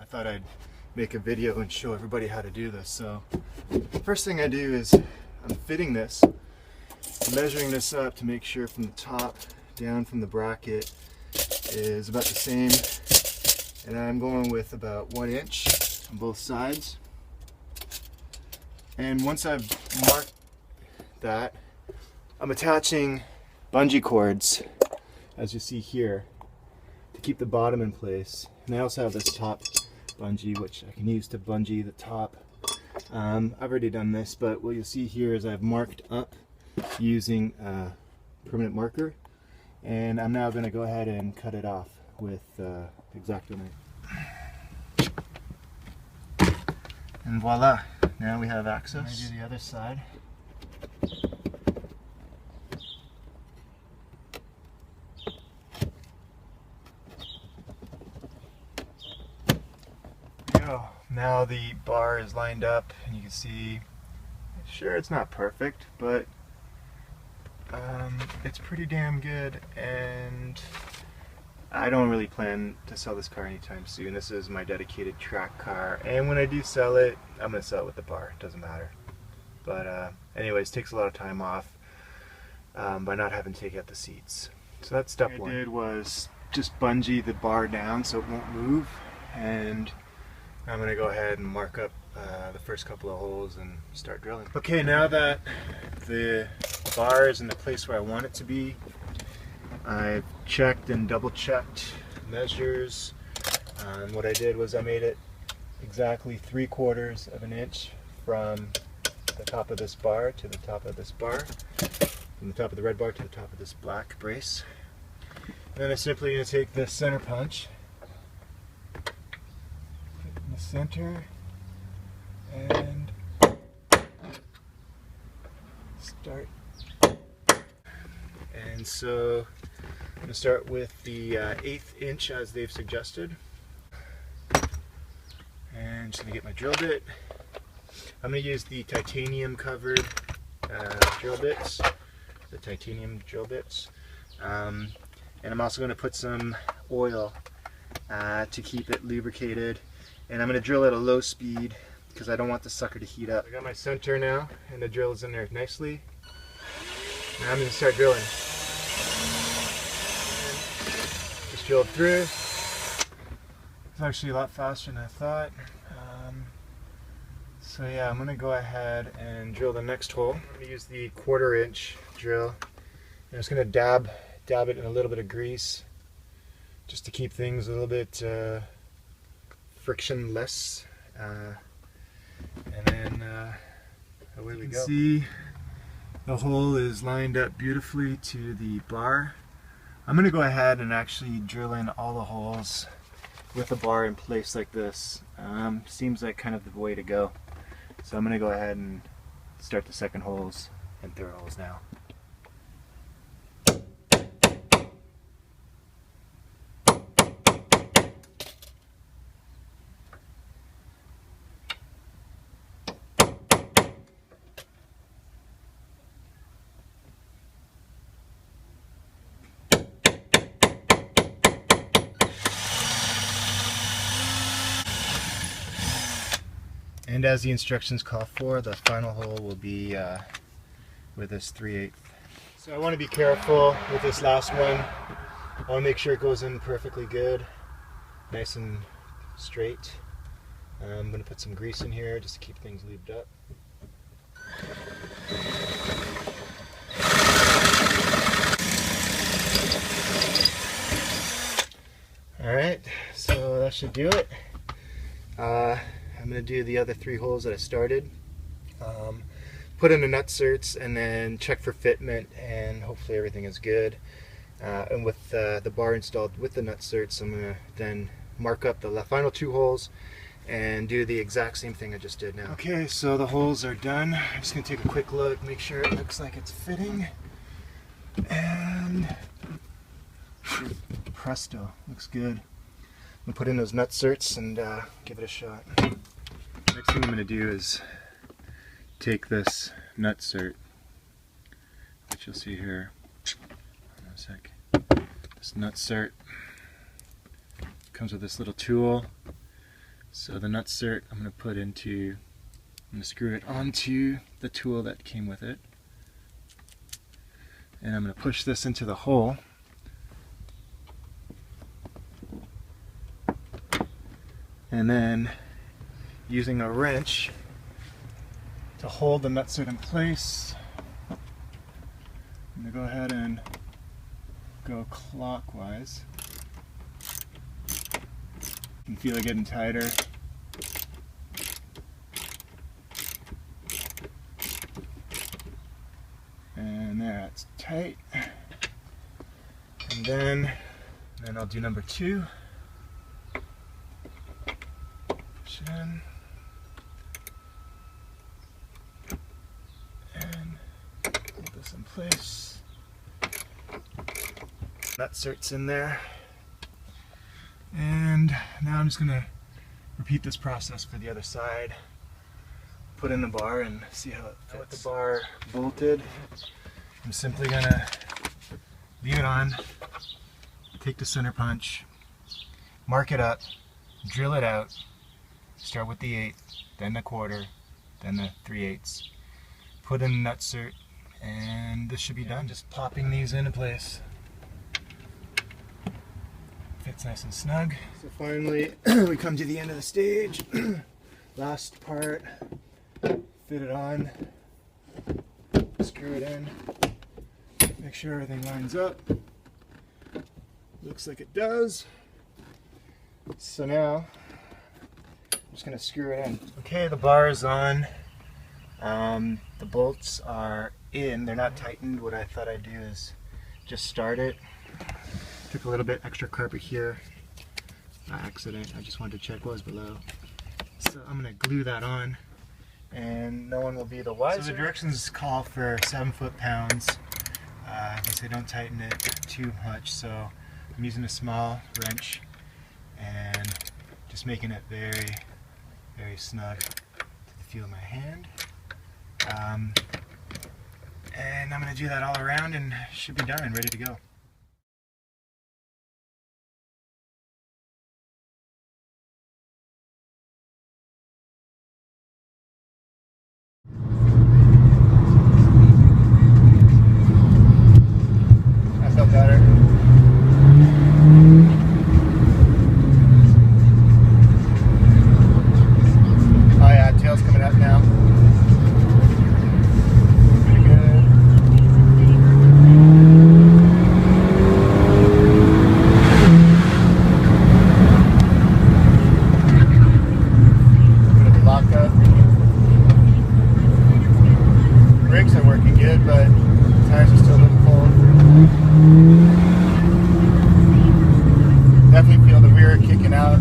thought I'd make a video and show everybody how to do this. So first thing I do is I'm fitting this, measuring this up to make sure from the top down from the bracket is about the same, and I'm going with about 1 inch on both sides. And once I've marked that, I'm attaching bungee cords, as you see here, to keep the bottom in place. And I also have this top bungee, which I can use to bungee the top. I've already done this, but what you'll see here is I've marked up using a permanent marker, and I'm now going to go ahead and cut it off with X-Acto knife. And voila, now we have access. I'm going to do the other side. Now the bar is lined up, and you can see, sure, it's not perfect, but it's pretty damn good, and I don't really plan to sell this car anytime soon. This is my dedicated track car, and when I do sell it, I'm going to sell it with the bar. It doesn't matter. But anyways, takes a lot of time off by not having to take out the seats. So that's step one. What I did was just bungee the bar down so it won't move, and I'm going to go ahead and mark up the first couple of holes and start drilling. Okay, now that the bar is in the place where I want it to be, I've checked and double checked measures. What I did was I made it exactly 3/4 of an inch from the top of this bar to the top of this bar, from the top of the red bar to the top of this black brace. And then I'm simply going to take this center punch, center, and start. And so I'm going to start with the 1/8 inch as they've suggested, and just going to get my drill bit. I'm going to use the titanium covered drill bits, the titanium drill bits, and I'm also going to put some oil to keep it lubricated. And I'm going to drill at a low speed because I don't want the sucker to heat up. I got my center now, and the drill is in there nicely. Now I'm going to start drilling. Just drilled through. It's actually a lot faster than I thought. So yeah, I'm going to go ahead and drill the next hole. I'm going to use the 1/4 inch drill. I'm just going to dab it in a little bit of grease just to keep things a little bit frictionless, and then away we go. See, the hole is lined up beautifully to the bar. I'm going to go ahead and actually drill in all the holes with the bar in place like this. Seems like kind of the way to go. So I'm going to go ahead and start the second holes and third holes now. And as the instructions call for, the final hole will be with this 3/8. So I want to be careful with this last one. I want to make sure it goes in perfectly good, nice and straight. I'm going to put some grease in here just to keep things lubed up. Alright, so that should do it. I'm going to do the other 3 holes that I started, put in the nutserts, and then check for fitment, and hopefully everything is good. And with the bar installed with the nutserts, I'm going to then mark up the final 2 holes and do the exact same thing I just did now. Okay, so the holes are done. I'm just going to take a quick look, make sure it looks like it's fitting, and presto, looks good. I'm going to put in those nutserts and give it a shot. Next thing I'm going to do is take this nutsert, which you'll see here. Hold on a sec. This nutsert comes with this little tool. So the nutsert I'm going to screw it onto the tool that came with it. And I'm going to push this into the hole. And then using a wrench to hold the nutsert in place, I'm going to go ahead and go clockwise. You can feel it getting tighter. And there, it's tight. And then I'll do number 2. Push it in. And hold this in place. Nutsert's in there. And now I'm just going to repeat this process for the other side. Put in the bar and see how it fits. With the bar bolted, I'm simply going to leave it on, take the center punch, mark it up, drill it out, start with the 1/8, then the 1/4, then the 3/8. Put in the nutsert, and this should be done. Just popping these into place. Fits nice and snug. So finally, we come to the end of the stage. Last part, fit it on, screw it in, make sure everything lines up. Looks like it does. So now, I'm just going to screw it in. Okay, the bar is on. The bolts are in. They're not tightened. What I thought I'd do is just start it. Took a little bit extra carpet here by accident. I just wanted to check what was below. So I'm going to glue that on, and no one will be the wiser. So the directions call for 7 foot-pounds. They say don't tighten it too much, so I'm using a small wrench and just making it very, very snug to the feel of my hand. And I'm going to do that all around and should be done and ready to go. That felt better. Oh yeah, tail's coming up now. Pretty good. Bit of a lockup. Brakes are working good, but tires are still a little cold. Definitely feel the rear kicking out.